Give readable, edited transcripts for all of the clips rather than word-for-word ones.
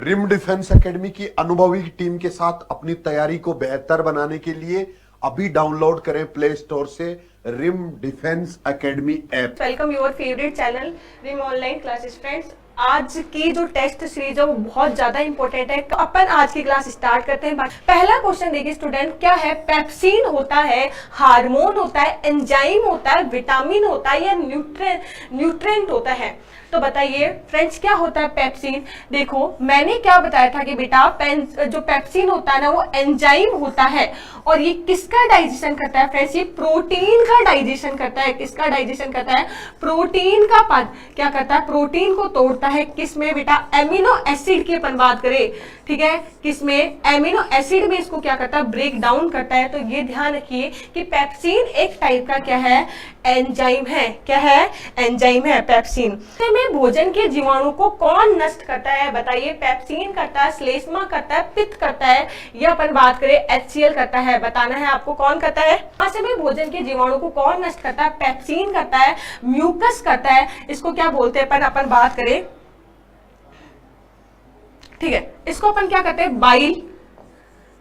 Rim defence academy की अनुभवी team के साथ अपनी तैयारी को बेहतर बनाने के लिए अभी डाउनलोड करें प्ले स्टोर से Rim defence academy app. Welcome your favourite channel Rim online classes. Friends, आज की जो टेस्ट सीरीज है वो बहुत ज्यादा इंपॉर्टेंट है। तो अपन आज की क्लास स्टार्ट करते हैं। पहला क्वेश्चन देखिए स्टूडेंट, क्या है? पेप्सिन होता है, हार्मोन होता है, एंजाइम होता है, विटामिन होता है या न्यूट्रेंट होता है? तो बताइए फ्रेंड्स, क्या होता है पेप्सिन? देखो मैंने क्या बताया था कि बेटा जो पेप्सिन होता है ना वो एंजाइम होता है और ये किसका डाइजेशन करता है फ्रेंड्स? ये प्रोटीन का डाइजेशन करता है। किसका डाइजेशन करता है? प्रोटीन का पद क्या करता है? प्रोटीन को तोड़ता है। किसमें बेटा? एमिनो एसिड की अपन बात करें, ठीक है, किसमें? एमिनो एसिड में इसको क्या करता है? ब्रेक डाउन करता है। तो ये ध्यान रखिए कि पेप्सिन एक टाइप का क्या है? एंजाइम है। क्या है? एंजाइम है पेप्सिन। में भोजन के जीवाणु को कौन नष्ट करता है? बताइए। पेप्सिन करता है, श्लेष्मा करता है, पित्त करता है, या अपन बात करें HCl करता है? बताना है आपको कौन करता है। में भोजन के जीवाणु को कौन नष्ट करता है? पेप्सिन करता है, म्यूकस करता है, इसको क्या बोलते हैं अपन बात करें, ठीक है, इसको अपन क्या करते हैं? बाइल,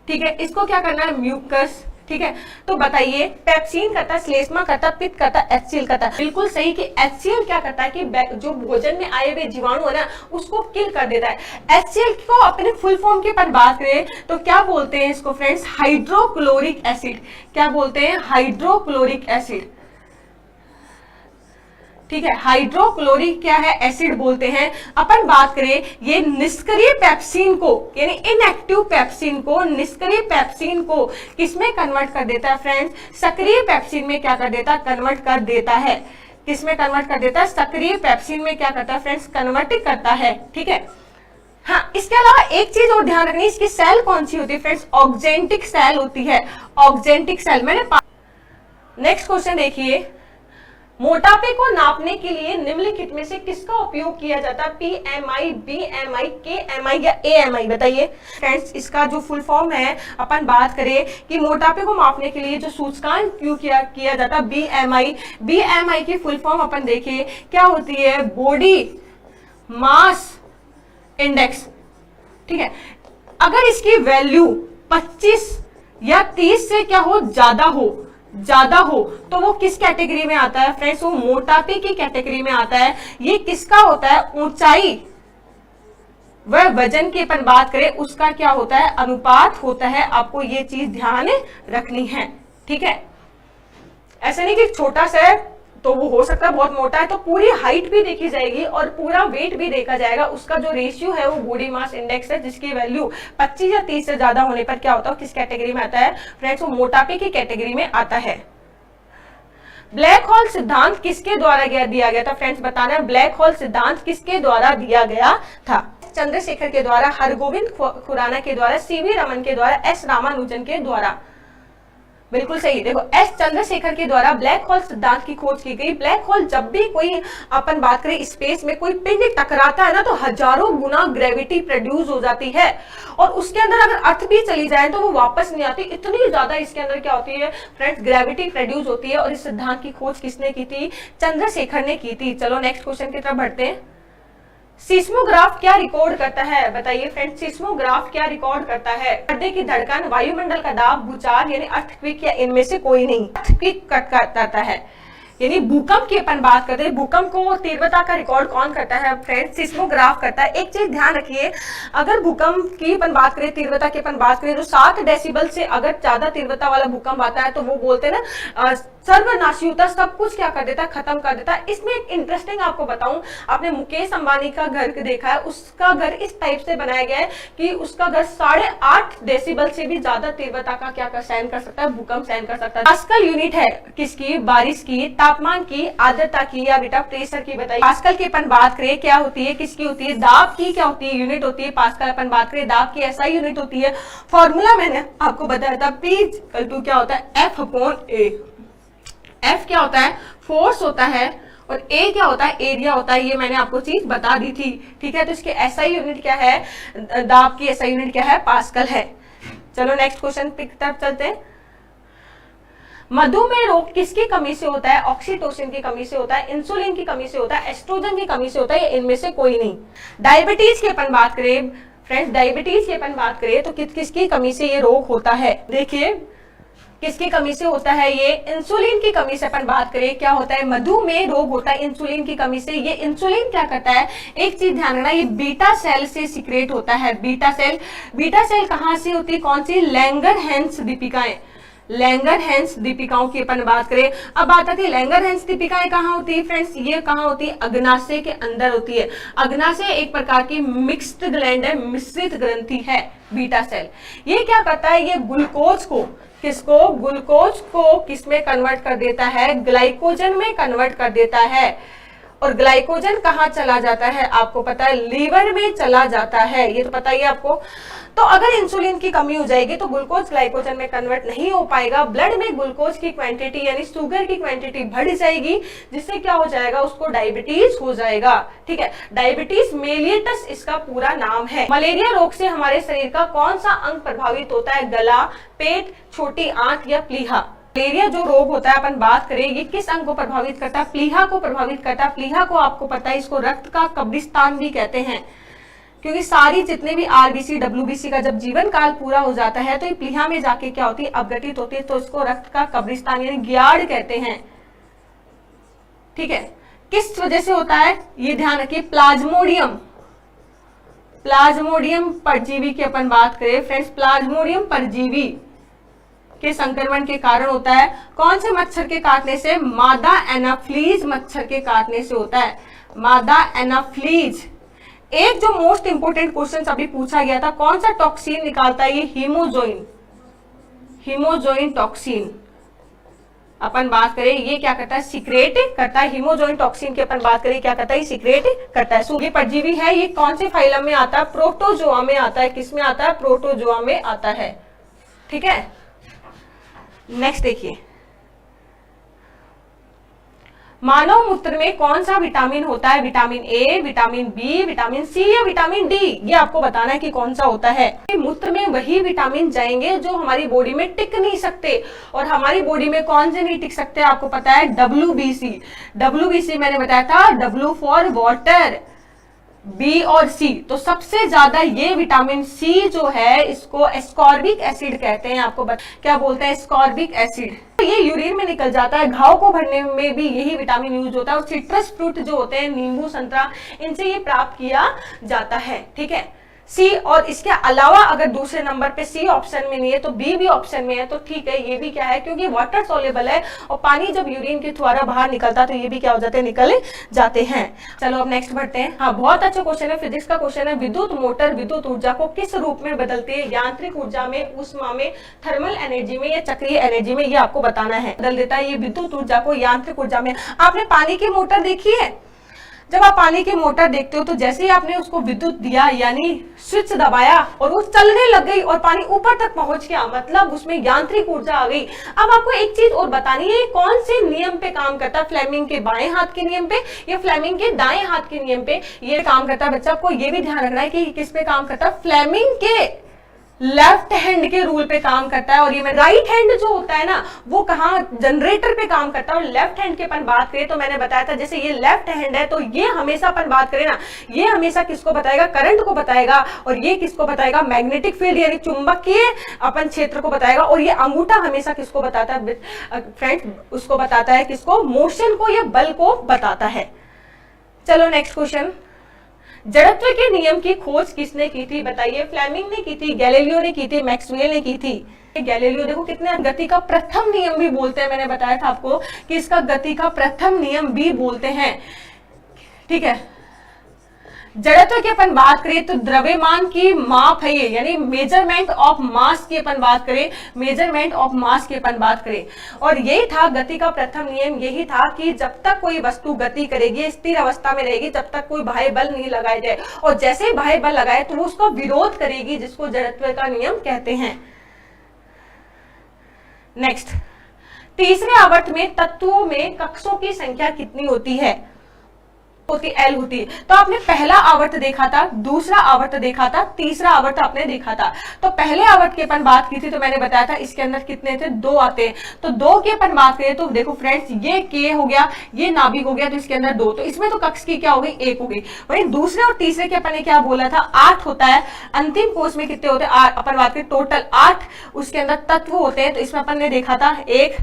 ठीक है, इसको क्या करना है? म्यूकस, ठीक है। तो बताइए पेप्सिन करता है, श्लेष्मा करता है, पित्त करता है, HCl करता है। बिल्कुल सही कि HCl क्या करता है कि जो भोजन में आए हुए जीवाणु है ना उसको किल कर देता है। HCl को अपने फुल फॉर्म की पर बात करें तो क्या बोलते हैं इसको फ्रेंड्स? Hydrochloric acid. क्या बोलते हैं? हाइड्रोक्लोरिक एसिड, ठीक है। हाइड्रोक्लोरिक क्या है? एसिड बोलते हैं। अपन बात करें ये निष्क्रिय पेप्सिन को यानी इनएक्टिव पेप्सिन को, निष्क्रिय पेप्सिन को किसमें कन्वर्ट कर देता है फ्रेंड्स? सक्रिय पेप्सिन में क्या कर देता है? कन्वर्ट कर देता है। किसमें कन्वर्ट कर देता है? सक्रिय पेप्सिन में क्या करता है फ्रेंड्स? कन्वर्ट करता है, ठीक है। हाँ, इसके अलावा एक चीज और ध्यान रखनी, इसकी सेल कौन सी होती है फ्रेंड्स? ऑक्जेंटिक सेल होती है। ऑक्जेंटिक सेल मैंने नेक्स्ट क्वेश्चन देखिए, मोटापे को नापने के लिए निम्नलिखित में से किसका उपयोग किया जाता है? PMI, BMI, KMI या AMI? बताइए फ्रेंड्स, इसका जो फुल फॉर्म है अपन बात करें कि मोटापे को मापने के लिए जो सूचकांक किया जाता है BMI। BMI की फुल फॉर्म अपन देखें क्या होती है? बॉडी मास इंडेक्स, ठीक है। अगर इसकी वैल्यू 25 या 30 से क्या हो? ज्यादा हो तो वो किस कैटेगरी में आता है फ्रेंड्स? वो मोटापे की कैटेगरी में आता है। ये किसका होता है? ऊंचाई वह वजन की अपन बात करें उसका क्या होता है? अनुपात होता है। आपको ये चीज ध्यान रखनी है, ठीक है। ऐसा नहीं कि छोटा सा है तो वो हो सकता है बहुत मोटा है, तो पूरी हाइट भी देखी जाएगी और पूरा वेट भी देखा जाएगा। उसका जो रेशियो है वो बॉडी मास इंडेक्स है, जिसकी वैल्यू 25 या 30 से ज्यादा होने पर क्या होता है? किस कैटेगरी में आता है फ्रेंड्स? वो मोटापे की कैटेगरी में आता है। ब्लैक होल सिद्धांत किसके द्वारा दिया गया था फ्रेंड्स? बताना है ब्लैक होल सिद्धांत किसके द्वारा दिया गया था? चंद्रशेखर के द्वारा, हरगोविंद खुराना के द्वारा, CV रमन के द्वारा, S रामानुजन के द्वारा? बिल्कुल सही। देखो एस चंद्रशेखर के द्वारा ब्लैक होल सिद्धांत की खोज की गई। ब्लैक होल जब भी कोई अपन बात करें स्पेस में कोई पिंड टकराता है ना तो हजारों गुना ग्रेविटी प्रोड्यूस हो जाती है और उसके अंदर अगर अर्थ भी चली जाए तो वो वापस नहीं आती। इतनी ज्यादा इसके अंदर क्या होती है फ्रेंड्स? ग्रेविटी प्रोड्यूस होती है। और इस सिद्धांत की खोज किसने की थी? चंद्रशेखर ने की थी। चलो नेक्स्ट क्वेश्चन की तरफ बढ़ते हैं। सीस्मोग्राफ क्या रिकॉर्ड करता है? बताइए फ्रेंड्स, सीस्मोग्राफ क्या रिकॉर्ड करता है? हृदय की धड़कन, वायुमंडल का दाब, भूचाल यानी अर्थक्वेक या इनमें से कोई नहीं? अर्थक्वेक करता है यानी भूकंप की अपन बात करते हैं। भूकंप को तीव्रता का रिकॉर्ड कौन करता है फ्रेंड्स? सीस्मोग्राफ करता है। एक चीज ध्यान रखिए, अगर भूकंप की अपन बात करें, तीव्रता की अपन बात करें, जो 7 डेसिबल से अगर ज्यादा तीव्रता वाला भूकंप आता है तो वो बोलते हैं ना सर्वनाशी होता है, सब कुछ क्या कर देता है? खत्म कर देता है। इसमें एक इंटरेस्टिंग आपको बताऊं, आपने मुकेश अंबानी का घर देखा है, उसका घर इस टाइप से बनाया गया है कि उसका घर 8.5 डेसिबल से भी ज्यादा तीव्रता का क्या सहन कर सकता है? भूकंप सहन कर सकता है। पास्कल यूनिट है किसकी? बारिश की, तापमान की, आर्द्रता की या बेटा प्रेशर की? बताइए। पास्कल की अपन बात करें क्या होती है? किसकी होती है? दाब की क्या होती है? यूनिट होती है पास्कल। अपन बात करें दाब की SI यूनिट होती है। फॉर्मूला मैंने आपको बताया था, P= क्या होता है? F/A। F क्या होता है? फोर्स होता है और A क्या होता है? एरिया होता है। ये मैंने आपको चीज बता दी थी, ठीक है। तो इसके SI यूनिट क्या है? दाब की SI यूनिट क्या है? पास्कल है। चलो नेक्स्ट क्वेश्चन की तरफ चलते हैं। मधुमेह रोग किसकी कमी से होता है? ऑक्सीटोसिन की कमी से होता है, इंसुलिन की कमी से होता है, एस्ट्रोजन की कमी से होता है, इनमें से कोई नहीं। डायबिटीज की अपन बात करें फ्रेंड्स डायबिटीज की अपन बात करें तो किसकी कमी से ये रोग होता है, देखिए किसकी कमी से होता है, ये इंसुलिन की कमी से अपन बात करें क्या होता है, मधुमेह रोग होता है इंसुलिन की कमी से। ये इंसुलिन क्या करता है, एक चीज ध्यान रखना, ये बीटा सेल से सिक्रेट होता है। बीटा सेल कहां से होती है, कौन सी, लैंगरहैंस दीपिकाएं, लैंगरहैंस दीपिकाओं की अपन बात करें। अब बात आती है लैंगरहैंस दीपिकाएं कहाँ होती है फ्रेंड्स, ये कहाँ होती है, अग्नाशय के अंदर होती है। अग्नाशय एक प्रकार की मिक्स्ड ग्लैंड है, मिश्रित ग्रंथि है बीटा सेल। ये क्या करता है, ये ग्लूकोज को किसमें कन्वर्ट कर देता है, ग्लाइकोजन में कन्वर्ट कर देता है। और ग्लाइकोजन कहाँ चला जाता है, आपको पता है लीवर में चला जाता है, ये तो पता ही है आपको। तो अगर इंसुलिन की कमी हो जाएगी तो ग्लूकोज ग्लाइकोजन में कन्वर्ट नहीं हो पाएगा, ब्लड में ग्लूकोज की क्वांटिटी यानी शुगर की क्वांटिटी बढ़ जाएगी, जिससे क्या हो जाएगा, उसको डायबिटीज हो जाएगा। ठीक है, डायबिटीज मेलिटस इसका पूरा नाम है। मलेरिया रोग से हमारे शरीर का कौन सा अंग प्रभावित होता है, गला, पेट, छोटी आंत या प्लीहा। मलेरिया जो रोग होता है अपन बात करें, ये किस अंग को प्रभावित करता है, प्लीहा को प्रभावित करता है। प्लीहा को आपको पता है इसको रक्त का कब्रिस्तान भी कहते हैं, क्योंकि सारी जितने भी आरबीसी डब्ल्यूबीसी का जब जीवन काल पूरा हो जाता है तो ये प्लीहा में जाके क्या होती है, अपघटित होती है, तो इसको रक्त का कब्रिस्तान यानी ग्यार्ड कहते हैं। ठीक है, किस वजह से होता है ये ध्यान रखिए, प्लाज्मोडियम परजीवी की अपन बात करें फ्रेंड्स, प्लाज्मोडियम परजीवी के संक्रमण के कारण होता है। कौन से मच्छर के काटने से, मादा एनाफ्लीज मच्छर के काटने से होता है, मादा एनाफ्लीज। एक जो मोस्ट इंपोर्टेंट क्वेश्चन अभी पूछा गया था, कौन सा टॉक्सिन निकालता है, ये हीमोजोइन टॉक्सिन अपन बात करें, ये क्या करता है, सीक्रेट करता है। हीमोजोइन टॉक्सिन की अपन बात करें क्या करता है, सीक्रेट करता है। सूर्य परजीवी है, ये कौन से फाइलम में आता है, प्रोटोजोआ में आता है। किस में आता है, प्रोटोजोआ में आता है। ठीक है, नेक्स्ट देखिए, मानव मूत्र में कौन सा विटामिन होता है, vitamin A, vitamin B, vitamin C या विटामिन डी, ये आपको बताना है कि कौन सा होता है। मूत्र में वही विटामिन जाएंगे जो हमारी बॉडी में टिक नहीं सकते, और हमारी बॉडी में कौन से नहीं टिक सकते, आपको पता है डब्ल्यूबीसी मैंने बताया था, डब्ल्यू फॉर वाटर, बी और सी। तो सबसे ज्यादा ये विटामिन सी जो है इसको एस्कॉर्बिक एसिड कहते हैं। आपको क्या बोलते हैं, एस्कॉर्बिक एसिड। तो ये यूरिन में निकल जाता है, घाव को भरने में भी यही विटामिन यूज होता है। और सिट्रस फ्रूट जो होते हैं, नींबू, संतरा, इनसे ये प्राप्त किया जाता है। ठीक है, सी। और इसके अलावा अगर दूसरे नंबर पे सी ऑप्शन में नहीं है तो बी भी ऑप्शन में है, तो ठीक है, ये भी क्या है, क्योंकि वाटर सोल्युबल है और पानी जब यूरिन के द्वारा बाहर निकलता है तो ये भी क्या हो जाते हैं, निकल जाते हैं। चलो अब नेक्स्ट बढ़ते हैं। हाँ, बहुत अच्छा क्वेश्चन है, फिजिक्स का क्वेश्चन है। विद्युत मोटर विद्युत ऊर्जा को किस रूप में बदलती है, यांत्रिक ऊर्जा में, ऊष्मा में, थर्मल एनर्जी में या चक्रीय एनर्जी में, ये आपको बताना है। बदल देता है ये विद्युत ऊर्जा को यांत्रिक ऊर्जा में। आपने पानी की मोटर देखी है, जब आप पानी की मोटर देखते हो तो जैसे ही आपने उसको विद्युत दिया यानी स्विच दबाया और वो चलने लग गई और पानी ऊपर तक पहुंच गया, मतलब उसमें यांत्रिक ऊर्जा आ गई। अब आपको एक चीज और बतानी है, कौन से नियम पे काम करता है, फ्लेमिंग के बाएं हाथ के नियम पे या फ्लेमिंग के दाएं हाथ के नियम पे ये काम करता है। बच्चा को ये भी ध्यान रखना है कि किस पे काम करता है, फ्लेमिंग के लेफ्ट हैंड के रूल पे काम करता है। और ये राइट हैंड जो होता है ना, वो कहाँ, जनरेटर पे काम करता है। और लेफ्ट हैंड की अपन बात करें तो मैंने बताया था, जैसे ये लेफ्ट हैंड है तो ये हमेशा अपन बात करें ना, ये हमेशा किसको बताएगा, करंट को बताएगा। और ये किसको बताएगा, मैग्नेटिक फील्ड यानी चुंबकीय अपन क्षेत्र को बताएगा। और ये अंगूठा हमेशा किसको बताता है फ्रेंड, उसको बताता है किसको, मोशन को या बल को बताता है। चलो नेक्स्ट क्वेश्चन, जड़त्व के नियम की खोज किसने की थी, बताइए। फ्लेमिंग ने की थी, गैलीलियो ने की थी, मैक्सवेल ने की थी। गैलीलियो देखो कितने, गति का प्रथम नियम भी बोलते हैं, मैंने बताया था आपको कि इसका गति का प्रथम नियम भी बोलते हैं। ठीक है, जड़त्व की अपन बात करें तो द्रव्यमान की माप है ये, यानी मेजरमेंट ऑफ मास की अपन बात करें, मेजरमेंट ऑफ मास की अपन बात करें। और यही था गति का प्रथम नियम, यही था कि जब तक कोई वस्तु गति करेगी, स्थिर अवस्था में रहेगी, जब तक कोई बाह्य बल नहीं लगाया जाए, और जैसे ही बाह्य बल लगाए तो वो उसका विरोध करेगी, जिसको जड़त्व का नियम कहते हैं। नेक्स्ट, तीसरे आवर्त में तत्वों में कक्षों की संख्या कितनी होती है, होती एल होती है। तो आपने पहला आवर्त देखा था, दूसरा आवर्त देखा था, तीसरा आवर्त आपने देखा था। तो पहले आवर्त की अपन बात की थी तो मैंने बताया था इसके अंदर कितने थे, 2 आते हैं। तो 2 की अपन बात करें तो देखो फ्रेंड्स, ये के हो गया, ये नाभिक हो गया, तो इसके अंदर 2, तो इसमें तो कक्ष की क्या हो गई, 1 हो गई। वहीं दूसरे और तीसरे के अपन ने क्या बोला था, 8 होता है। अंतिम कोष में कितने होते हैं, अपन बात करें टोटल 8 उसके अंदर तत्व होते हैं। तो इसमें अपन ने देखा था 1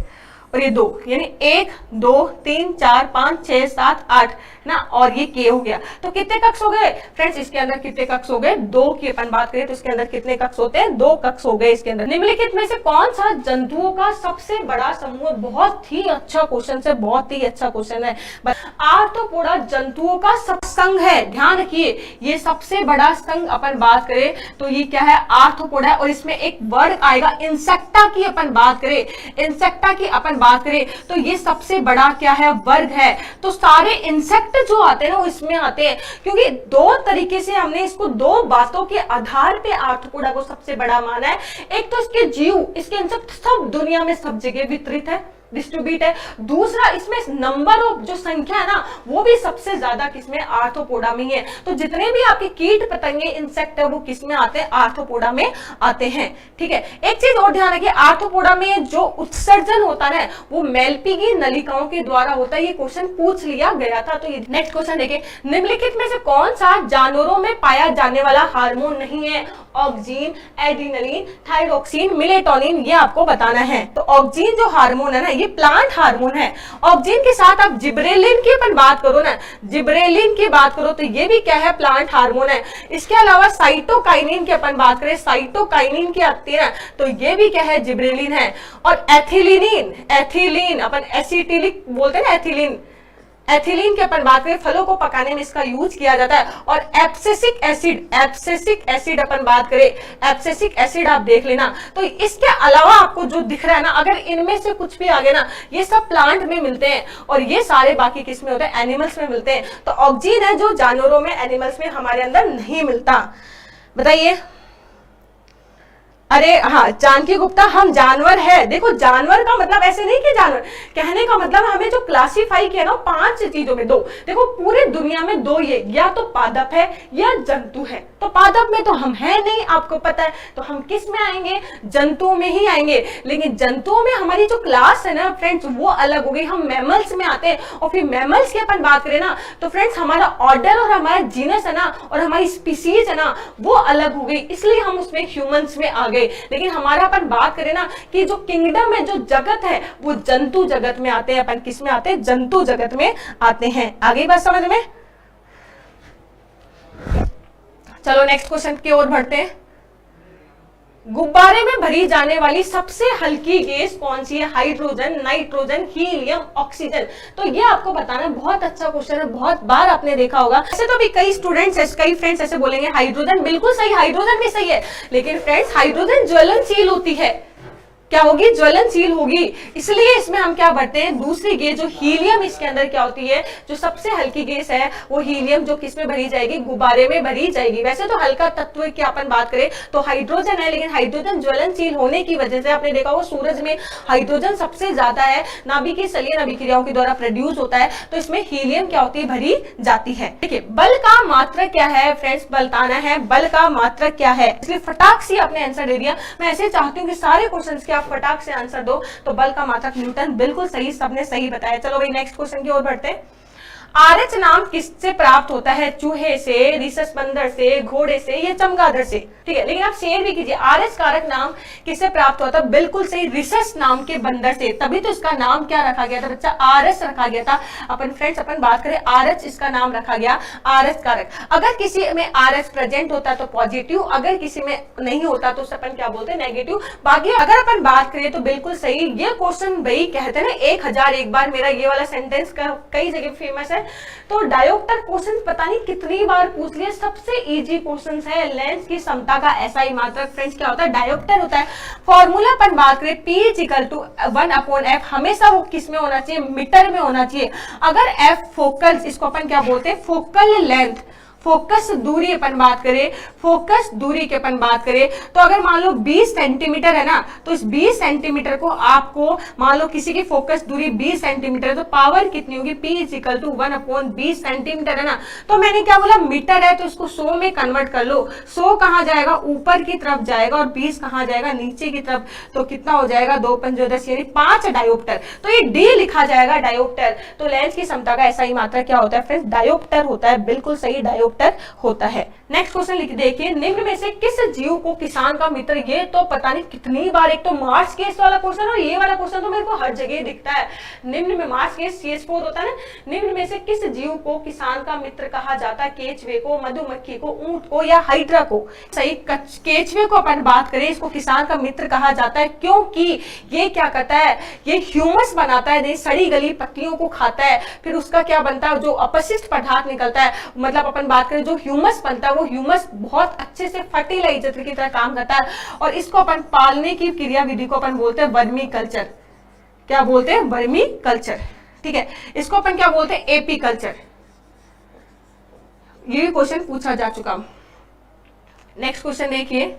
और ये 2, यानी 1 2 3 4 5 6 7 8 ना, और ये के हो गया। तो कितने कक्ष हो गए फ्रेंड्स, इसके अंदर कितने कक्ष हो गए, 2 की अपन बात करें तो इसके अंदर कितने कक्ष होते हैं, 2 कक्ष हो गए इसके अंदर। निम्नलिखित में से कौन सा जंतुओं का सबसे बड़ा समूह, बहुत ही अच्छा क्वेश्चन है, बहुत ही अच्छा क्वेश्चन है। आर्थ्रोपोडा जंतुओं का सब संघ है, ध्यान रखिए, ये सबसे बड़ा संघ अपन बात करें तो ये क्या है, आर्थ्रोपोडा। और इसमें एक वर्ग आएगा इंसेक्टा की अपन बात करें, इंसेक्टा की अपन बात करें तो ये सबसे बड़ा क्या है, वर्ग है। तो सारे इंसेक्ट जो आते हैं ना वो इसमें आते हैं, क्योंकि 2 तरीके से हमने इसको 2 बातों के आधार पे आर्थ्रोपोडा को सबसे बड़ा माना है। एक तो इसके जीव, इसके इंसेक्ट सब दुनिया में सब जगह वितरित है, डिस्ट्रीब्यूट है। दूसरा, इसमें नंबर ऑफ जो संख्या है ना वो भी सबसे ज्यादा किसमें, आर्थ्रोपोडा में है। तो जितने भी आपके कीट पतंगे इंसेक्ट है वो किसमें आते हैं, आर्थ्रोपोडा में आते हैं। ठीक है, एक चीज और ध्यान रखिए, आर्थ्रोपोडा में जो उत्सर्जन होता है वो मेल्पिगी नलिकाओं के द्वारा होता है। ये क्वेश्चन पूछ लिया गया था। तो ये नेक्स्ट क्वेश्चन देखिए, निम्नलिखित में से कौन सा जानवरों में पाया जाने वाला हार्मोन नहीं है, ऑक्सीन, एड्रिनलिन, थायरोक्सिन, मिलेटोनिन, ये आपको बताना है। तो ऑक्सीन जो हार्मोन है ना ये प्लांट हार्मोन है। ऑक्सीन के साथ आप जिब्रेलिन की अपन बात करो ना, जिब्रेलिन की बात करो तो ये भी क्या है, प्लांट हार्मोन है। इसके अलावा साइटोकाइनिन की अपन बात करें, साइटोकाइनिन की आती है ना तो ये भी क्या है, जिब्रेलिन है। और एथिलीन, एथिलीन अपन एसिटिलिक बोलते हैं ना, एथिलीन, एथिलीन की अपन बात करें, फलों को पकाने में इसका यूज किया जाता है। और एब्सिसिक एसिड, एब्सिसिक एसिड अपन बात करें, एब्सिसिक एसिड आप देख लेना। तो इसके अलावा आपको जो दिख रहा है ना, अगर इनमें से कुछ भी आ गया ना, ये सब प्लांट में मिलते हैं और ये सारे बाकी किस में होते हैं, एनिमल्स में मिलते हैं। तो ऑक्सीजन है जो जानवरों में, एनिमल्स में हमारे अंदर नहीं मिलता। बताइए, अरे हाँ जानकी गुप्ता, हम जानवर है। देखो जानवर का मतलब ऐसे नहीं कि जानवर, कहने का मतलब हमें जो क्लासिफाई किया ना 5 चीजों में 2, देखो पूरे दुनिया में 2 ये, या तो पादप है या जंतु है। तो पादप में तो हम है नहीं, आपको पता है, तो हम किस में आएंगे, जंतुओं में ही आएंगे। लेकिन जंतुओं में हमारी जो क्लास है ना फ्रेंड्स वो अलग हो गई, हम मैमल्स में आते हैं। और फिर मैमल्स की अपन बात करें ना तो फ्रेंड्स हमारा ऑर्डर और हमारा जीनस है ना और हमारी स्पीसीज है ना वो अलग हो गई, इसलिए हम उसमें ह्यूमंस में आ गए। लेकिन हमारा अपन बात करें ना कि जो किंगडम है, जो जगत है, वो जंतु जगत में आते हैं। अपन किस में आते हैं, जंतु जगत में आते हैं। आगे बात समझ में, चलो नेक्स्ट क्वेश्चन की ओर बढ़ते हैं। गुब्बारे में भरी जाने वाली सबसे हल्की गैस कौन सी है, हाइड्रोजन, नाइट्रोजन, हीलियम, ऑक्सीजन। तो ये आपको बताना, बहुत अच्छा क्वेश्चन है, बहुत बार आपने देखा होगा। ऐसे तो अभी कई स्टूडेंट्स, कई फ्रेंड्स ऐसे बोलेंगे हाइड्रोजन, बिल्कुल सही, हाइड्रोजन भी सही है। लेकिन फ्रेंड्स हाइड्रोजन ज्वलनशील होती है, क्या होगी, ज्वलनशील होगी। इसलिए इसमें हम क्या भरते हैं, दूसरी गैस जो हीलियम, इसके अंदर क्या होती है, जो सबसे हल्की गैस है वो हीलियम, जो किसमें भरी जाएगी, गुब्बारे में भरी जाएगी। वैसे तो हल्का तत्व की अपन बात करें तो हाइड्रोजन है, लेकिन हाइड्रोजन ज्वलनशील होने की वजह से आपने देखा होगा सूरज में हाइड्रोजन सबसे ज्यादा है, नाभिकीय सलियन अभिक्रियाओं के द्वारा प्रोड्यूस होता है। तो इसमें हीलियम क्या होती है, भरी जाती है। देखिए बल का मात्रक क्या है फ्रेंड्स, बताना है बल का मात्रक क्या है। इसलिए फटाक से आपने आंसर दे दिया। मैं ऐसे चाहती हूँ कि सारे क्वेश्चंस के आप फटाक से आंसर दो। तो बल का मात्रक न्यूटन, बिल्कुल सही, सबने सही बताया। चलो भाई नेक्स्ट क्वेश्चन की ओर बढ़ते हैं। आरएच नाम किससे प्राप्त होता है, चूहे से, रिसस बंदर से, घोड़े से या चमगादड़ से। ठीक है, लेकिन आप शेयर भी कीजिए, आरएच कारक नाम किससे प्राप्त होता है, बिल्कुल सही, रिसस नाम के बंदर से। तभी तो इसका नाम क्या रखा गया था बच्चा, आरएच रखा गया था। अपन फ्रेंड्स अपन बात करें, आरएच इसका नाम रखा गया, आरएच कारक। अगर किसी में आरएच प्रेजेंट होता है तो पॉजिटिव, अगर किसी में नहीं होता तो अपन क्या बोलते हैं, नेगेटिव। बाकी अगर अपन बात करें तो बिल्कुल सही। ये क्वेश्चन भाई कहते हैं ना 1001 बार, मेरा ये वाला सेंटेंस कई जगह फेमस है। तो डायोप्टर क्वेश्चन पता नहीं कितनी बार पूछ लिया, सबसे इजी क्वेश्चन है। लेंस की समता का एसआई मात्रक फ्रेंड्स क्या होता है, डायोप्टर होता है। फॉर्मूला पर बात करें P = 1/f, हमेशा वो किस में होना चाहिए, मीटर में होना चाहिए। अगर f फोकल, इसको अपन क्या बोलते हैं, फोकल लेंथ, फोकस दूरी अपन बात करें, फोकस दूरी की अपन बात करें तो अगर मान लो 20 सेंटीमीटर है ना, तो इस 20 सेंटीमीटर को आपको मान लो किसी की फोकस दूरी 20 सेंटीमीटर है तो पावर कितनी होगी, P = 1/20 सेंटीमीटर है ना। तो मैंने क्या बोला, मीटर है तो इसको 100 में कन्वर्ट कर लो। 100 कहां जाएगा, ऊपर की तरफ जाएगा, और 20 कहां जाएगा, नीचे की तरफ। तो कितना हो जाएगा, 2 × 5 = 10 यानी 5 डायोप्टर। तो ये D लिखा जाएगा, डायोप्टर। तो लेंस की क्षमता का ऐसा ही मात्रा क्या होता है फ्रेंड्स, डायोप्टर होता है। बिल्कुल सही, डायोप्टर होता है। नेक्स्ट क्वेश्चन लिख देखिए, निम्न में से किस जीव को किसान का मित्र, ये तो पता नहीं कितनी बार, एक तो मार्स केस वाला क्वेश्चन और ये वाला क्वेश्चन तो मेरे को हर जगह दिखता है। निम्न में मार्स केस CH4 होता है ना, निम्न में से किस जीव को किसान का मित्र कहा जाता है, केचुए को, मधुमक्खी को, ऊंट को या हाइड्रा को। सही, केचुए को अपन बात करें, इसको किसान का मित्र कहा जाता है क्योंकि ये क्या करता है, ये ह्यूमस बनाता है, सड़ी गली पत्तियों को खाता है, फिर उसका क्या बनता है, जो अपशिष्ट पदार्थ निकलता है, मतलब अपन बात करें जो ह्यूमस बनता है, वो ह्यूमस बहुत अच्छे से फर्टिलाइजर की तरह काम करता है। और इसको अपन पालने की क्रिया विधि को अपन बोलते हैं वर्मी कल्चर। क्या बोलते हैं, वर्मी कल्चर। ठीक है, इसको अपन क्या बोलते हैं, एपी कल्चर। ये भी क्वेश्चन पूछा जा चुका। नेक्स्ट क्वेश्चन देखिए,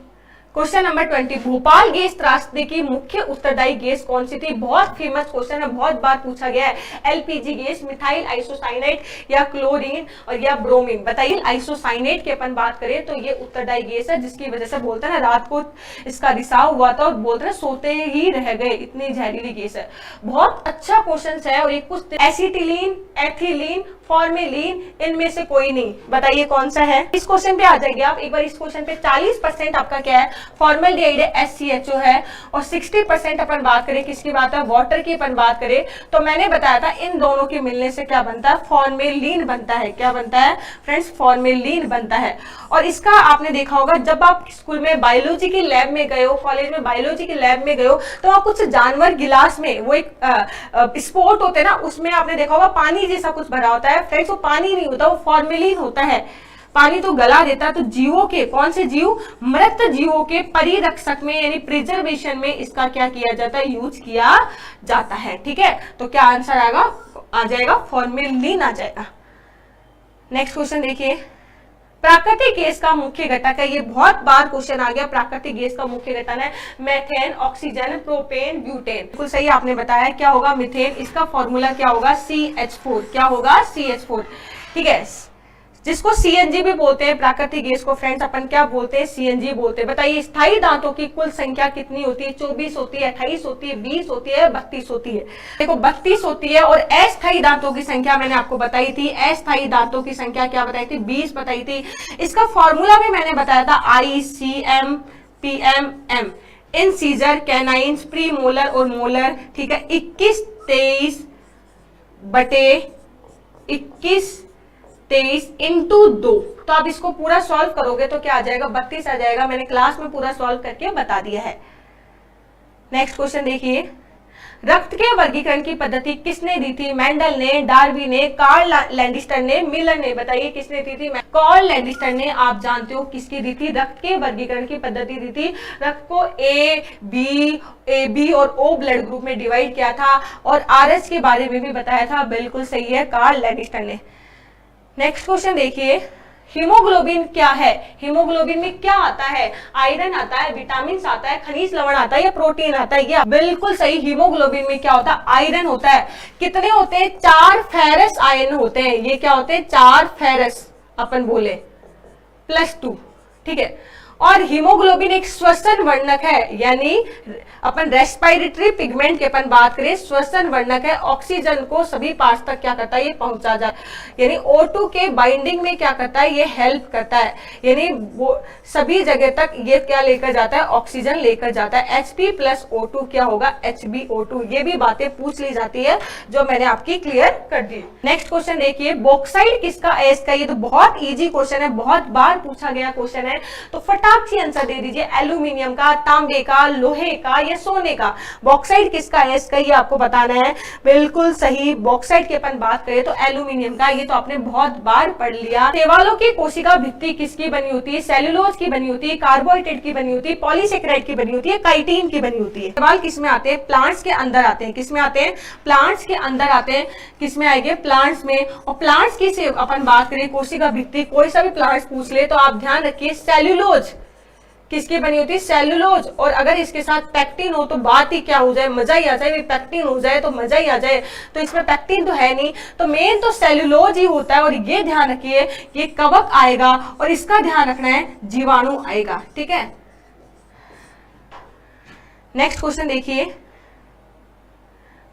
क्वेश्चन नंबर 20, भोपाल गैस त्रासदी की मुख्य उत्तरदायी गैस कौन सी थी। बहुत फेमस क्वेश्चन है, बहुत बार पूछा गया है। LPG गैस, मिथाइल आइसोसाइनेट या क्लोरीन और या ब्रोमीन। बताइए, आइसोसाइनेट की अपन बात करें तो ये उत्तरदायी गैस है, जिसकी वजह से बोलते हैं ना रात को इसका रिसाव हुआ था और बोलते हैं सोते ही रह गए, इतनी जहरीली गैस है। बहुत अच्छा क्वेश्चन है। और ये कुछ एसिटिलीन, एथिलीन, फॉर्मेलिन, इनमें से कोई नहीं। बताइए कौन सा है। इस क्वेश्चन पे आ जाएंगे आप एक बार। इस क्वेश्चन पे 40% आपका क्या है, फॉर्मल्डिहाइड है, SCHO है। और 60% अपन बात करें किसकी बात है, वाटर की अपन बात करें तो मैंने बताया था इन दोनों के मिलने से क्या बनता है, फॉर्मेलिन बनता है। क्या बनता है फ्रेंड्स, फॉर्मेलिन बनता है। और इसका आपने देखा होगा जब आप स्कूल में बायोलॉजी की लैब में गए हो, कॉलेज में बायोलॉजी की लैब में गए हो, तो आप कुछ जानवर गिलास में, वो एक स्पोर्ट होते हैं ना, उसमें आपने देखा होगा पानी जैसा कुछ भरा होता है फ्रेंड्स, वो पानी नहीं होता, वो फॉर्मेलिन होता है। पानी तो गला देता है। तो जीवों के, कौन से जीव, मृत जीवों के परिरक्षक में यानी प्रिजर्वेशन में इसका क्या किया जाता है, यूज किया जाता है। ठीक है, तो क्या आंसर आ जाएगा, फॉर्मेलिन आ जाएगा। नेक्स्ट क्वेश्चन देखिए, प्राकृतिक गैस का मुख्य घटक है। ये बहुत बार क्वेश्चन आ गया। प्राकृतिक गैस का मुख्य घटक है मेथेन, ऑक्सीजन, प्रोपेन, ब्यूटेन। बिल्कुल सही आपने बताया। क्या होगा, मीथेन। इसका फॉर्मूला क्या होगा, CH4। क्या होगा, CH4। ठीक है, जिसको CNG भी बोलते हैं प्राकृतिक गैस को फ्रेंड्स, अपन क्या बोलते हैं, CNG बोलते हैं। बताइए, स्थायी दांतों की कुल संख्या कितनी होती है, 24 होती है, 28 होती है, 20 होती है, 32 होती है। देखो 32 होती है। और अस्थायी दांतों की संख्या मैंने आपको बताई थी, अस्थायी दांतों की संख्या क्या बताई थी, 20 बताई थी। इसका फॉर्मूला भी मैंने बताया था, ICM-PMM। इन सीजर, कैनाइंस, प्री मोलर और मोलर। ठीक है, 21/23 × 2। तो आप इसको पूरा सॉल्व करोगे तो क्या आ जाएगा, 32 आ जाएगा। मैंने क्लास में पूरा सॉल्व करके बता दिया है। नेक्स्ट क्वेश्चन देखिए, रक्त के वर्गीकरण की पद्धति किसने दी थी, मेंडल ने, डार्विन ने, कार्ल लैंडिस्टर ने, मिलर ने। बताइए किसने दी थी, कार्ल लैंडिस्टर ने। आप जानते हो किसकी दी थी, रक्त के वर्गीकरण की पद्धति दी थी। रक्त को A, B और O ब्लड ग्रुप में डिवाइड किया था और RH के बारे में भी बताया था। बिल्कुल सही है, कार्ल लैंडिस्टर ने। नेक्स्ट क्वेश्चन देखिए, हीमोग्लोबिन क्या है। हीमोग्लोबिन में क्या आता है, आयरन आता है, विटामिन आता है, खनिज लवण आता है या प्रोटीन आता है। ये बिल्कुल सही, हीमोग्लोबिन में क्या होता है, आयरन होता है। कितने होते हैं, 4 फेरस आयन होते हैं। ये क्या होते हैं, 4 फेरस अपन बोले +2। ठीक है, और हीमोग्लोबिन एक श्वसन वर्णक है, यानी अपन रेस्पिरेटरी पिगमेंट की अपन बात करें, श्वसन वर्णक है। ऑक्सीजन को सभी पार्ट्स तक क्या करता है, ये पहुंचा जा, यानी O2 के बाइंडिंग में क्या करता है, ये हेल्प करता है। यानी वो सभी जगह तक ये क्या लेकर जाता है, ऑक्सीजन लेकर जाता है। Hp + O2 क्या होगा, HbO2। ये भी बातें पूछ ली जाती है जो मैंने आपकी क्लियर कर दी। नेक्स्ट क्वेश्चन देखिए, बॉक्साइट किसका एस का। ये तो बहुत इजी क्वेश्चन है, बहुत बार पूछा गया क्वेश्चन है। तो फटाफट फटाक से आंसर दे दीजिए, एल्यूमिनियम का, तांबे का, लोहे का या सोने का। बॉक्साइट किसका है इसका ये आपको बताना है। बिल्कुल सही, बॉक्साइट की अपन बात करें तो एल्यूमिनियम का, ये तो आपने बहुत बार पढ़ लिया। शैवालों की कोशिका भित्ति किसकी बनी होती है? सेल्यूलोज की बनी होती है, कार्बोहाइड्रेट की बनी होती है, पॉलीसेकेराइड की बनी होती है, काइटिन की बनी होती है। शैवाल किसमें आते हैं? प्लांट्स के अंदर आते हैं। किसमें आते हैं? प्लांट्स के अंदर आते हैं। किसमें आएंगे? प्लांट्स में। और प्लांट्स की से अपन बात करें कोशिका भित्ति, कोई सा भी प्लांट्स पूछ ले तो आप ध्यान रखिए सेल्यूलोज किसकी बनी होती है? सेल्यूलोज। और अगर इसके साथ पैक्टिन हो तो बात ही क्या हो जाए, मजा ही आ जाए। पैक्टिन हो जाए तो मजा ही आ जाए, तो इसमें पैक्टिन तो है नहीं, तो मेन तो सेल्यूलोज ही होता है। और ये ध्यान रखिए ये कवक आएगा और इसका ध्यान रखना है जीवाणु आएगा। ठीक है, नेक्स्ट क्वेश्चन देखिए,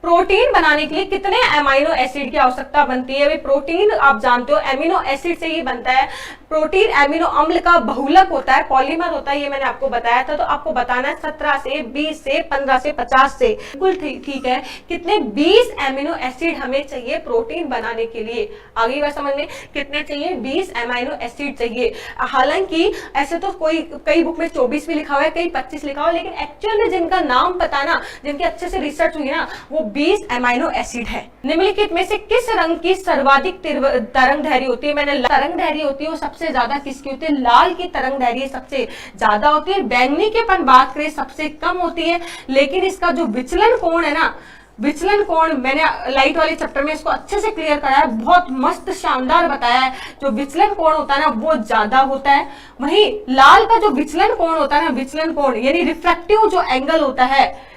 प्रोटीन बनाने के लिए कितने अमीनो एसिड की आवश्यकता बनती है? भाई प्रोटीन आप जानते हो अमीनो एसिड से ही बनता है। प्रोटीन अमीनो अम्ल का बहुलक होता है, पॉलीमर होता है, ये मैंने आपको बताया था। तो आपको बताना है 17 से 20 से 15 से 50 से। बिल्कुल ठीक है, कितने? 20 अमीनो एसिड हमें चाहिए प्रोटीन बनाने के लिए। आगे बात समझ में, कितने चाहिए? 20 अमीनो एसिड चाहिए। हालांकि ऐसे तो कोई कई बुक में 24 भी लिखा हुआ है, कई 25 लिखा हुआ है, लेकिन एक्चुअल में जिनका नाम पता ना, जिनके अच्छे से रिसर्च हुई ना, वो 20 अमीनो एसिड है। निम्नलिखित में से किस रंग की सर्वाधिक तरंग दैर्घ्य होती है? मैंने तरंग दैर्घ्य होती है वो सबसे ज्यादा किसकी होती है? लाल की तरंग दैर्घ्य सबसे ज्यादा होती है। बैंगनी की अपन बात करें सबसे कम होती है। लेकिन इसका जो विचलन कोण है ना, विचलन कोण मैंने लाइट वाले चैप्टर में इसको अच्छे से क्लियर करा है, बहुत मस्त शानदार बताया है। जो विचलन कोण होता है ना वो ज्यादा होता है। वहीं लाल का जो विचलन कोण होता है ना, विचलन कोण यानी रिफ्रैक्टिव जो एंगल होता है,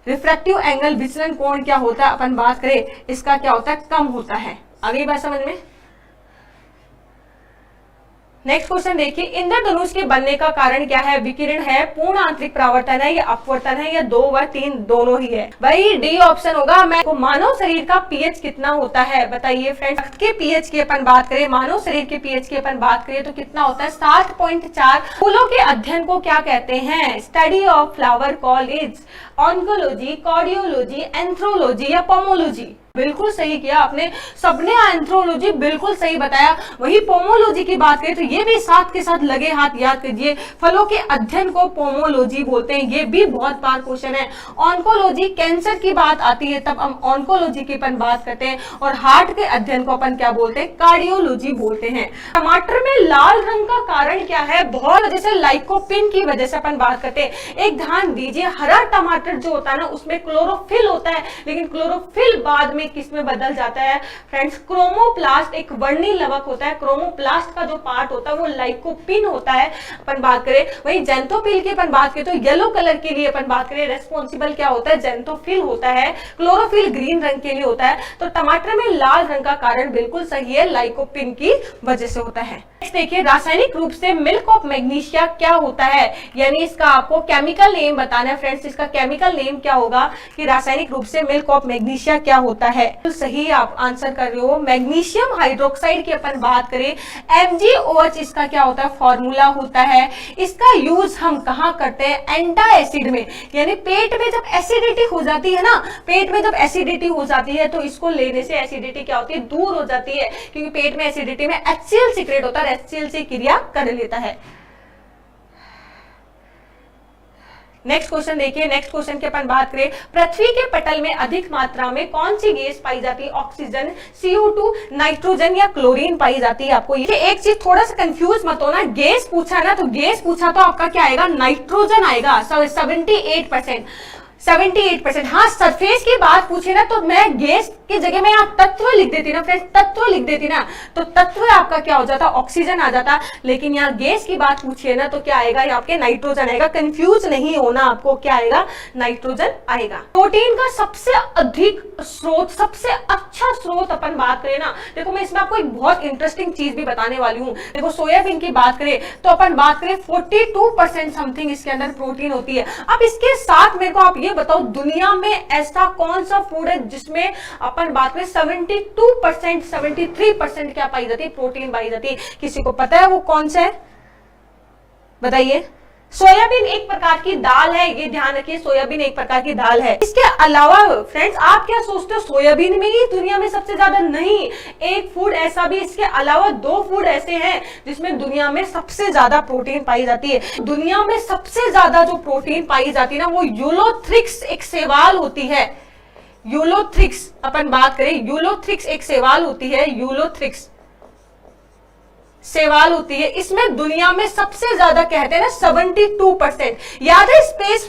रिफ्रैक्टिव एंगल विचलन कोण क्या होता है अपन बात करें, इसका क्या होता है? कम होता है। आगे बात समझ में। नेक्स्ट क्वेश्चन देखिए, इंद्रधनुष के बनने का कारण क्या है? विकिरण है, पूर्ण आंतरिक परावर्तन है, या अपवर्तन है, या 2 व 3 दोनों ही है? भाई डी ऑप्शन होगा। मैं को मानव शरीर का पीएच कितना होता है बताइए फ्रेंड्स? रक्त के पीएच की अपन बात करें, मानव शरीर के पीएच की अपन बात करें तो कितना होता है? 7.4। फूलों के अध्ययन को क्या कहते हैं? Study of flower call is oncology, cardiology, anthology या पोमोलॉजी? बिल्कुल सही किया आपने, सबने एंथ्रोलॉजी बिल्कुल सही बताया। वही पोमोलॉजी की बात करें तो ये भी साथ के साथ लगे हाथ याद कीजिए, फलों के अध्ययन को पोमोलॉजी बोलते हैं। ये भी बहुत बार क्वेश्चन है। ऑन्कोलॉजी कैंसर की बात आती है तब हम ऑन्कोलॉजी की अपन बात करते हैं, और हार्ट के अध्ययन को अपन क्या बोलते हैं? कार्डियोलॉजी बोलते हैं। टमाटर में लाल रंग का कारण क्या है? बहुत वजह से लाइकोपिन की वजह से अपन बात करते हैं। एक ध्यान दीजिए, हरा टमाटर जो होता है ना उसमें क्लोरोफिल होता है, लेकिन क्लोरोफिल बाद में किस में बदल जाता है फ्रेंड्स? क्रोमोप्लास्ट, एक वर्णी लवक होता है। क्रोमोप्लास्ट का जो पार्ट होता है वो लाइकोपिन होता है अपन बात करें। वही जेंथोफिल की अपन बात करें तो येलो कलर के लिए अपन बात करें रेस्पॉन्सिबल क्या होता है? जेंथोफिल होता है। क्लोरोफिल ग्रीन रंग के लिए होता है। तो टमाटर में लाल रंग का कारण बिल्कुल सही है, लाइकोपिन की वजह से होता है। देखिए, रासायनिक रूप से मिल्क ऑफ मैग्नीशिया क्या होता है? यानी इसका आपको केमिकल नेम बताना है फ्रेंड्स। इसका केमिकल नेम क्या होगा कि रासायनिक रूप से मिल्क ऑफ मैग्नीशिया क्या होता है? तो सही आप आंसर कर रहे हो। मैग्नीशियम हाइड्रोक्साइड की अपन बात करें, MgOH इसका क्या होता है? फॉर्मूला होता है। इसका यूज हम कहां करते हैं? एंटा एसिड में, यानी पेट में जब एसिडिटी हो जाती है ना, पेट में जब एसिडिटी हो जाती है तो इसको लेने से एसिडिटी क्या होती है? दूर हो जाती है, क्योंकि पेट में एसिडिटी में HCl सीक्रेट होता है, HCl से क्रिया कर लेता है। नेक्स्ट क्वेश्चन देखिए, नेक्स्ट क्वेश्चन की अपन बात करें, पृथ्वी के पटल में अधिक मात्रा में कौन सी गैस पाई जाती है? ऑक्सीजन, CO2, नाइट्रोजन या क्लोरीन पाई जाती है? आपको ये एक चीज थोड़ा सा कंफ्यूज मत होना, गैस पूछा ना तो गैस पूछा तो आपका क्या आएगा? नाइट्रोजन आएगा। 78%। हाँ, सरफेस की बात पूछे ना तो मैं गैस की जगह में यहाँ तत्व लिख देती ना फ्रेंड्स, तत्व लिख देती ना तो तत्व आपका क्या हो जाता? ऑक्सीजन आ जाता। लेकिन यहाँ गैस की बात पूछिए ना तो क्या आएगा? यहाँ पे नाइट्रोजन आएगा। कंफ्यूज नहीं होना आपको, क्या आएगा? नाइट्रोजन आएगा। प्रोटीन का सबसे अधिक स्रोत, सबसे अच्छा स्रोत अपन बात करें ना, देखो मैं इसमें आपको एक बहुत इंटरेस्टिंग चीज भी बताने वाली हूँ। देखो सोयाबीन की बात करें तो अपन बात करें 42% समथिंग इसके अंदर प्रोटीन होती है। अब इसके साथ मेरे को आप ये बताओ, दुनिया में ऐसा कौन सा फूड है जिसमें अपन बात करें 72%, 73% क्या पाई जाती है? प्रोटीन पाई जाती है। किसी को पता है वो कौन सा है? बताइए। सोयाबीन एक प्रकार की दाल है, ये ध्यान रखिए, सोयाबीन एक प्रकार की दाल है। इसके अलावा फ्रेंड्स आप क्या सोचते हो सोयाबीन में ही दुनिया में सबसे ज्यादा? नहीं, एक फूड ऐसा भी, इसके अलावा 2 फूड ऐसे हैं जिसमें दुनिया में सबसे ज्यादा प्रोटीन पाई जाती है। दुनिया में सबसे ज्यादा जो प्रोटीन पाई जाती है ना, वो यूलोथ्रिक्स एक शैवाल होती है। यूलोथ्रिक्स अपन बात करें, यूलोथ्रिक्स एक शैवाल होती है, यूलोथ्रिक्स शैवाल होती है। इसमें दुनिया में सबसे ज्यादा कहते हैं ना 72%। याद है स्पेस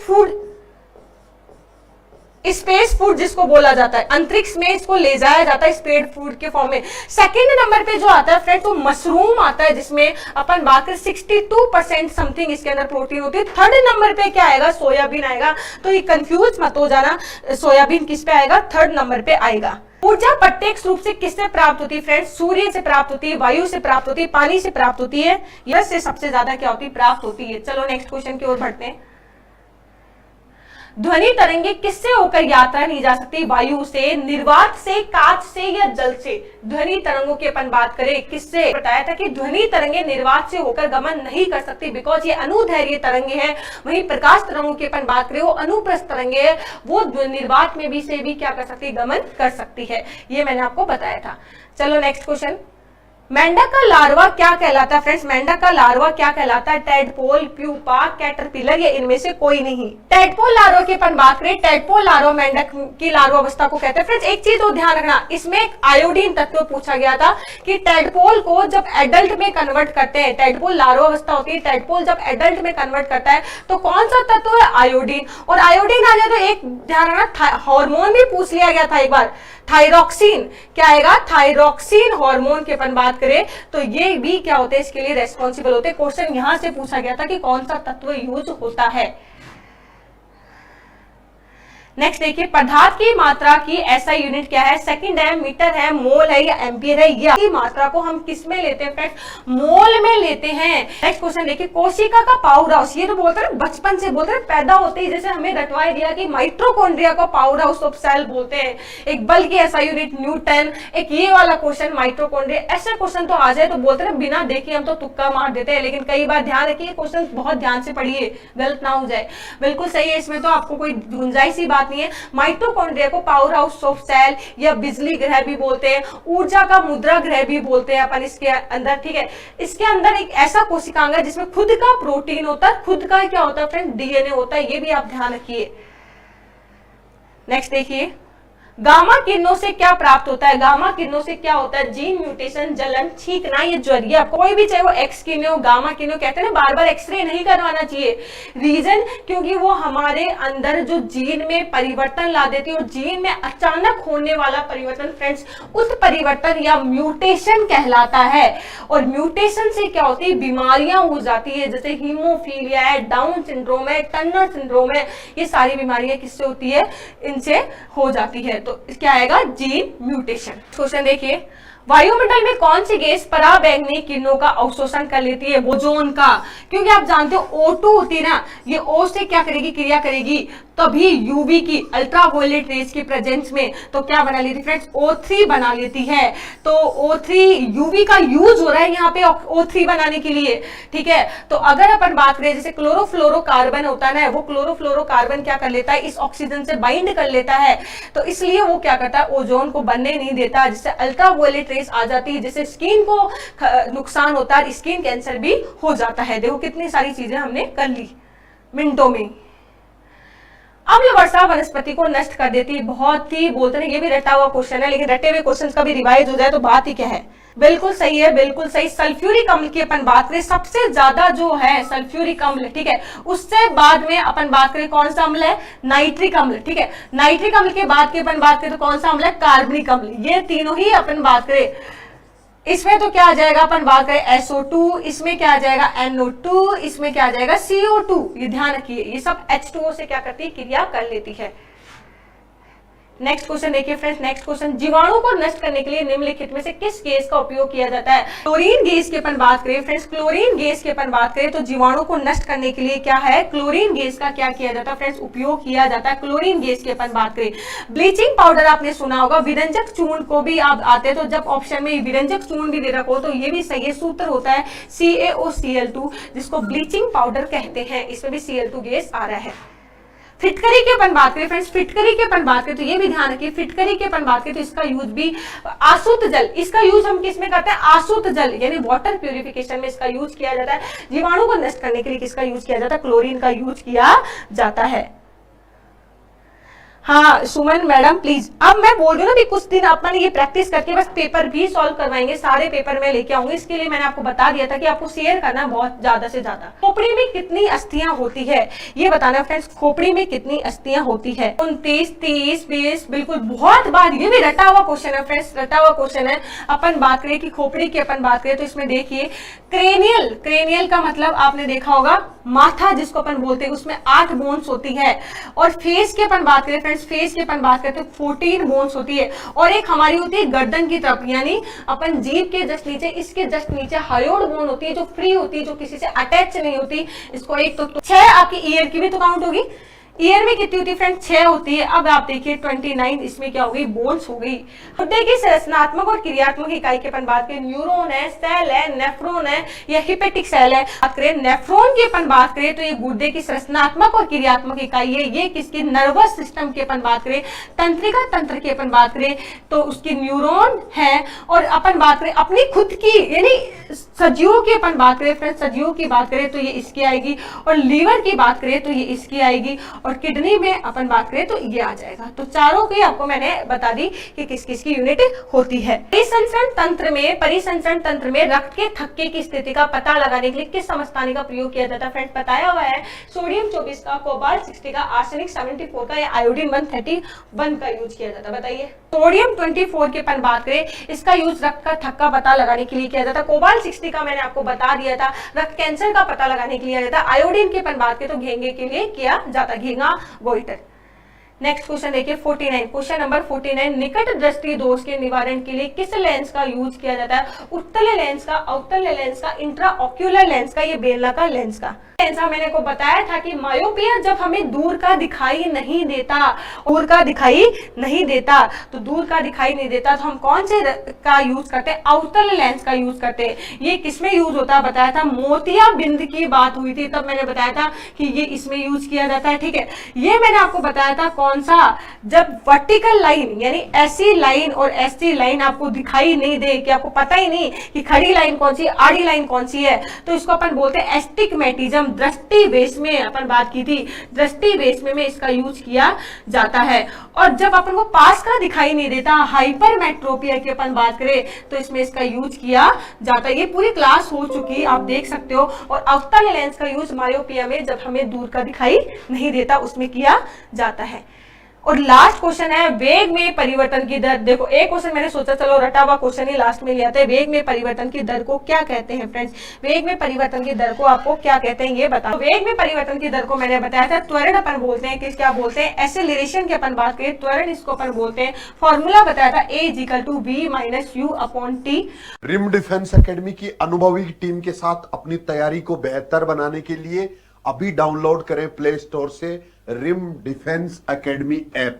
फूड जिसको बोला जाता है, अंतरिक्ष में इसको ले जाया जाता है स्पेस फूड के फॉर्म में। सेकंड नंबर पे जो आता है फ्रेंड वो मशरूम आता है, जिसमें अपन बात करें 62% समथिंग इसके अंदर प्रोटीन होती है। थर्ड नंबर पे क्या आएगा? सोयाबीन आएगा। तो ये कंफ्यूज मत हो जाना, सोयाबीन किस पे आएगा? थर्ड नंबर पे आएगा। ऊर्जा प्रत्यक्ष रूप से किससे प्राप्त होती है फ्रेंड्स? सूर्य से प्राप्त होती है, वायु से प्राप्त होती है, पानी से प्राप्त होती है, यह से सबसे ज्यादा क्या होती है? प्राप्त होती है। चलो नेक्स्ट क्वेश्चन की ओर बढ़ते हैं। ध्वनि तरंगे किससे होकर यात्रा नहीं जा सकती? वायु से, निर्वात से, कांच से या जल से? ध्वनि तरंगों की अपन बात करें किससे? बताया था कि ध्वनि तरंगे निर्वात से होकर गमन नहीं कर सकती, बिकॉज ये अनुदैर्घ्य तरंगे हैं। वहीं प्रकाश तरंगों की अपन बात करें वो अनुप्रस्थ तरंगे है, वो निर्वात में भी से भी क्या कर सकती है? गमन कर सकती है। ये मैंने आपको बताया था। चलो नेक्स्ट क्वेश्चन। मेंढक का लार्वा क्या कहलाता है फ्रेंड्स? मेंढक का लार्वा क्या कहलाता है? टेडपोल, प्यूपा, कैटरपिलर या इनमें से कोई नहीं। टेडपोल लार्वा की अपन बात करें, टेडपोल लार्वा मेंढक की लार्वा अवस्था को कहते हैं। फ्रेंड्स एक चीज तो ध्यान रखना, इसमें एक आयोडीन तत्व पूछा गया था कि टेडपोल को जब एडल्ट में कन्वर्ट करते हैं, टेडपोल लार्वा अवस्था होती है, टेडपोल जब एडल्ट में कन्वर्ट करता है तो कौन सा तत्व है? आयोडीन। और आयोडीन आ जाए तो एक ध्यान रखना, हार्मोन भी पूछ लिया गया था एक बार, थायरॉक्सिन। क्या आएगा? थायरॉक्सिन हार्मोन की अपन बात करें तो ये भी क्या होते हैं? इसके लिए रेस्पॉन्सिबल होते हैं। क्वेश्चन यहां से पूछा गया था कि कौन सा तत्व यूज होता है। नेक्स्ट देखिए, पदार्थ की मात्रा की ऐसा यूनिट क्या है? सेकंड है, मीटर है, मोल है या एम्पियर है? या की मात्रा को हम किस में लेते हैं फ्रेंड्स? मोल में लेते हैं। नेक्स्ट क्वेश्चन देखिए, कोशिका का पावर हाउस, ये तो बोलते हैं बचपन से बोलते हैं, पैदा होते ही जैसे हमें रटवाई दिया कि माइटोकॉन्ड्रिया को पावर हाउस ऑफ सेल बोलते हैं। एक बल की ऐसा यूनिट न्यूटन, एक ये वाला क्वेश्चन माइटोकॉन्ड्रिया। ऐसे क्वेश्चन तो आ जाए तो बोलते हैं बिना देखे हम तो तुक्का मार देते हैं, लेकिन कई बार ध्यान रखिए क्वेश्चन बहुत ध्यान से पढ़िए, गलत ना हो जाए। बिल्कुल सही है, इसमें तो आपको कोई गुंजाइश ही बात नहीं है। माइटोकॉन्ड्रिया को पावर हाउस ऑफ सेल या बिजली ग्रह भी बोलते हैं, ऊर्जा का मुद्रा ग्रह भी बोलते हैं अपन इसके अंदर। ठीक है, इसके अंदर एक ऐसा कोशिकांग है जिसमें खुद का प्रोटीन होता है, खुद का क्या होता है फ्रेंड? डीएनए होता है। ये भी आप ध्यान रखिए। नेक्स्ट देखिए, गामा किरणों से क्या प्राप्त होता है? गामा किरणों से क्या होता है? जीन म्यूटेशन, जलन, छींकना, ये ज्वरिया, कोई भी चाहे वो एक्स किरणें हो, गामा किरणें, कहते हैं ना बार बार एक्सरे नहीं करवाना चाहिए। रीजन क्योंकि वो हमारे अंदर जो जीन में परिवर्तन ला देती है, और जीन में अचानक होने वाला परिवर्तन फ्रेंड्स उस परिवर्तन या म्यूटेशन कहलाता है। और म्यूटेशन से क्या होती है? बीमारियां हो जाती है, जैसे हीमोफीलिया है, डाउन सिंड्रोम है, टर्नर सिंड्रोम है, ये सारी बीमारियां किससे होती है? इनसे हो जाती है। तो क्या आएगा? Gene mutation. क्वेश्चन देखिए, वायुमंडल में कौन सी गैस पराबैंगनी किरणों का अवशोषण कर लेती है? ओजोन का। क्योंकि आप जानते हो O2 होती है ना, ये O से क्या करेगी? क्रिया करेगी, तभी यूवी की अल्ट्रावायलेट रेज की प्रेजेंस में तो क्या बना लेती फ्रेंड्स? O3 बना लेती है। तो O3 यूवी का यूज हो रहा है यहाँ पे O3 बनाने के लिए। ठीक है, तो अगर अपन बात करें जैसे क्लोरोफ्लोरोकार्बन होता है ना, वो क्लोरोफ्लोरोकार्बन क्या कर लेता है? इस ऑक्सीजन से बाइंड कर लेता है, तो इसलिए वो क्या करता है? ओजोन को बनने नहीं देता, जिससे अल्ट्रावायलेट रेज आ जाती है, जिससे स्किन को नुकसान होता है, स्किन कैंसर भी हो जाता है। देखो कितनी सारी चीजें हमने कर ली मिनटों में। अम्ल वर्षा वनस्पति को नष्ट कर देती है। बहुत ही बोलते हैं ये भी रटा हुआ क्वेश्चन है, लेकिन रटे हुए क्वेश्चन का भी रिवाइज हो जाए तो बात ही क्या है। बिल्कुल सही है, बिल्कुल सही। सल्फ्यूरिक अम्ल की अपन बात करें, सबसे ज्यादा जो है सल्फ्यूरिक अम्ल, ठीक है, उससे बाद में अपन बात करें कौन सा अम्ल है? नाइट्रिक अम्ल। ठीक है, नाइट्रिक अम्ल के बाद की अपन बात करें तो कौन सा अम्ल है? कार्बनिक अम्ल। ये तीनों ही अपन बात करें, इसमें तो क्या आ जाएगा? अपन बात करें SO2, इसमें क्या आ जाएगा? NO2, इसमें क्या आ जाएगा? CO2। ये ध्यान रखिए, ये सब H2O से क्या करती है? क्रिया कर लेती है। नेक्स्ट क्वेश्चन देखिए फ्रेंड्स, नेक्स्ट क्वेश्चन, जीवाणु को नष्ट करने के लिए निम्नलिखित में से किस गैस का उपयोग किया जाता है? क्लोरीन गैस की अपन बात करें फ्रेंड्स, क्लोरीन गैस की अपन बात करें तो जीवाणु को नष्ट करने के लिए क्या है, क्लोरीन गैस का क्या किया जाता है फ्रेंड्स, उपयोग किया जाता है। क्लोरीन गैस की अपन बात करें। ब्लीचिंग पाउडर आपने सुना होगा, विरंजक चूर्ण को भी आप आते हैं तो जब ऑप्शन में विरंजक चूर्ण भी दे रखा हो तो ये भी सही है। सूत्र होता है CaOCl2 जिसको ब्लीचिंग पाउडर कहते हैं, इसमें भी Cl2 गैस आ रहा है। फिटकरी की अपन बात करें फ्रेंड्स, फिटकरी की अपन बात करें तो ये भी ध्यान रखिए, फिटकरी की अपन बात करें तो इसका यूज भी आसुत जल, इसका यूज हम किस में करते हैं, आसुत जल यानी वाटर प्यूरिफिकेशन में इसका यूज किया जाता है। जीवाणु को नष्ट करने के लिए किसका यूज किया जाता है, क्लोरीन का यूज किया जाता है। हाँ सुमन मैडम प्लीज, अब मैं बोल रही हूँ ना भी कुछ दिन अपन ये प्रैक्टिस करके बस पेपर भी सॉल्व करवाएंगे, सारे पेपर में लेके आऊंगी। इसके लिए मैंने आपको बता दिया था कि आपको शेयर करना है बहुत ज्यादा से ज्यादा। खोपड़ी में कितनी अस्थियां होती है ये बताना फ्रेंड्स, खोपड़ी में कितनी अस्थियां होती है? 29, 30, 20, बिल्कुल बहुत बार ये भी रटा हुआ क्वेश्चन है फ्रेंड्स, रटा हुआ क्वेश्चन है। अपन बात करें कि खोपड़ी की अपन बात करें तो इसमें देखिए क्रेनियल, क्रेनियल का मतलब आपने देखा होगा माथा जिसको अपन बोलते हैं, उसमें 8 बोन्स होती है। और फेस की अपन बात करें फ्रेंड्स, फेस की अपन बात करते हैं 14 बोन्स होती है। और एक हमारी होती है गर्दन की तरफ, यानी अपन जीभ के जस्ट नीचे, इसके जस्ट नीचे हायोड बोन होती है जो फ्री होती है, जो किसी से अटैच नहीं होती। इसको एक तो 6 आपकी ईयर की भी तो काउंट होगी, ईयर में कितनी होती है फ्रेंड, 6 होती है। अब आप देखिए 29 इसमें क्या हो गई, बोन्स हो गई। गुर्दे की संरचनात्मक और क्रियात्मक इकाई की अपन बात करें, न्यूरॉन है, सेल है, नेफ्रॉन है या हिपेटिक सेल है। बात करें नेफ्रॉन की अपन बात करें तो ये गुर्दे की संरचनात्मक और क्रियात्मक इकाई है। ये किसकी, नर्वस सिस्टम की अपन बात करें, तंत्रिका तंत्र की अपन बात करें तो उसकी न्यूरॉन है। और अपन बात करें अपनी खुद की यानी सजीवों की अपन बात करें फ्रेंड, सजीवों की बात करें तो ये इसकी आएगी। और लीवर की बात करें तो ये इसकी आएगी। और किडनी में अपन बात करें तो ये आ जाएगा। तो चारों की आपको मैंने बता दी कि किस किस की यूनिट होती है। परिसंचरण तंत्र में रक्त के थक्के की स्थिति का पता लगाने के लिए किस समस्थानिक का प्रयोग किया जाता है फ्रेंड, बताया हुआ है सोडियम 24 का, कोबाल्ट 60 का, आर्सेनिक 74 का या आयोडीन 131 का यूज किया जाता है। बताइए सोडियम 24 की अपन बात करें, इसका यूज रक्त का थक्का पता लगाने के लिए किया जाता है। कोबाल्ट 60 का मैंने आपको बता दिया था, रक्त कैंसर का पता लगाने के लिए किया जाता है। आयोडीन की अपन बात करें तो घेंगे के लिए किया जाता है, घेंगा गोइटर। नेक्स्ट क्वेश्चन देखिए 49, क्वेश्चन नंबर 49, निकट दृष्टि दोष के निवारण के लिए किस लेंस का यूज किया जाता है? उत्तल लेंस का, अवतल लेंस का, इंट्राऑक्यूलर लेंस का, ये बेलनाकार लेंस का। लेंस मैंने को बताया था कि मायोपिया जब हमें दूर का दिखाई नहीं देता, दूर का दिखाई नहीं देता, तो दूर का दिखाई नहीं देता तो हम कौन से का यूज करते हैं? अवतल लेंस का यूज करते हैं। ये किसमें यूज होता है बताया था, मोतियाबिंद की बात हुई थी तब मैंने बताया था कि ये इसमें यूज किया जाता है। ठीक है, ये मैंने आपको बताया था कौन सा, जब वर्टिकल लाइन यानी ऐसी लाइन और ऐसी लाइन आपको दिखाई नहीं दे, कि आपको पता ही नहीं कि खड़ी लाइन कौन सी है, आड़ी लाइन कौन सी है, तो इसको अपन बोलते हैं एस्टिग्मेटिज्म। दृष्टि बेस में अपन बात की थी, दृष्टि बेस में इसका यूज किया जाता है। और जब अपन को पास का दिखाई नहीं देता, हाइपरमेट्रोपिया की अपन बात करें तो इसमें इसका यूज किया जाता है। ये पूरी क्लास हो चुकी, आप देख सकते हो। और अवतल लेंस का यूज मायोपिया में जब हमें दूर का दिखाई नहीं देता उसमें किया जाता है। और लास्ट क्वेश्चन है वेग में परिवर्तन की दर। देखो एक क्वेश्चन मैंने सोचा चलो रटा हुआ क्वेश्चन ही लास्ट में ले आते हैं। वेग में परिवर्तन की दर को क्या कहते हैं फ्रेंड्स? वेग में परिवर्तन की दर को आपको क्या कहते हैं ये बताओ। वेग में परिवर्तन की दर को मैंने बताया था त्वरण अपन बोलते हैं, किस क्या बोलते हैं? एक्सेलरेशन की अपन बात करें त्वरण इसको अपन बोलते हैं। फॉर्मूला बताया था A=V-U/T। रिम डिफेंस एकेडमी की अनुभवी टीम के साथ अपनी तैयारी को बेहतर बनाने के लिए अभी डाउनलोड करें प्ले स्टोर से रिम डिफेंस एकेडमी ऐप।